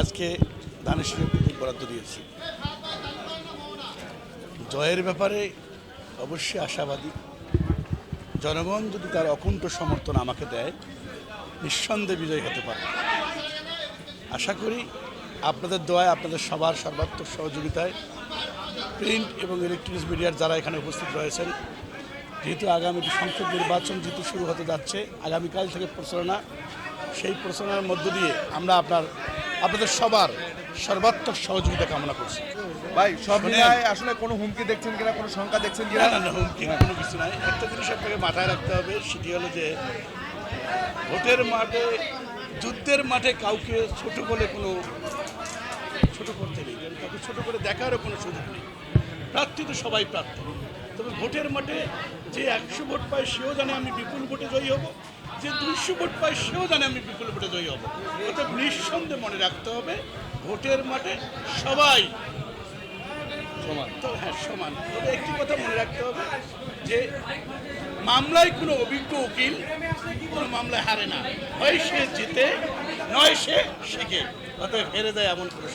আজকে দানেশের বিদ্যুৎ বরাদ্দ দিয়েছি। জয়ের ব্যাপারে অবশ্যই আশাবাদী। জনগণ যদি তার অকুণ্ঠ সমর্থন আমাকে দেয়, নিঃসন্দেহে বিজয়ী হতে পারে। আশা করি আপনাদের দোয়ায়, আপনাদের সবার সর্বাত্মক সহযোগিতায়, প্রিন্ট এবং ইলেকট্রনিক্স মিডিয়ার যারা এখানে উপস্থিত রয়েছেন, যেহেতু আগামীটি সংসদ নির্বাচন যেহেতু শুরু হতে যাচ্ছে, আগামীকাল থেকে প্রচারণা, সেই প্রচারণার মধ্য দিয়ে আমরা আপনাদের সবার সর্বাত্মক সহযোগিতা কামনা করছি। ভাই, সব মিলায় আসলে কোনো হুমকি দেখছেন কিনা, কোনো শঙ্কা দেখছেন কিনা? না, হুমকি কোনো কিছু নাই। একটা জিনিস আপনাকে মাথায় রাখতে হবে, সেটি হলো যে ভোটের মাঠে, যুদ্ধের মাঠে কাউকে ছোট বলে কোনো ছোট করতে নেই, কাউকে ছোট করে দেখারও কোনো সুযোগ নেই। প্রার্থী তো সবাই প্রার্থী, তবে ভোটের মাঠে যে 100 ভোট পায় সেও জানে আমি বিপুল ভোটে জয়ী হব, যে 200 ভোট পায় সেও জানে আমি বিপুল ভোটে জয়ী হব। অর্থাৎ নিঃসন্দেহে মনে রাখতে হবে, ভোটের মাঠে সবাই সমান। তো হ্যাঁ, সমান। তবে একটি কথা মনে রাখতে হবে যে মামলায় কোনো অভিজ্ঞ উকিল কোনো মামলায় হারে না, হয় সে জিতে, নয় সে শিখে, অতএব হেরে যায় এমন কোনো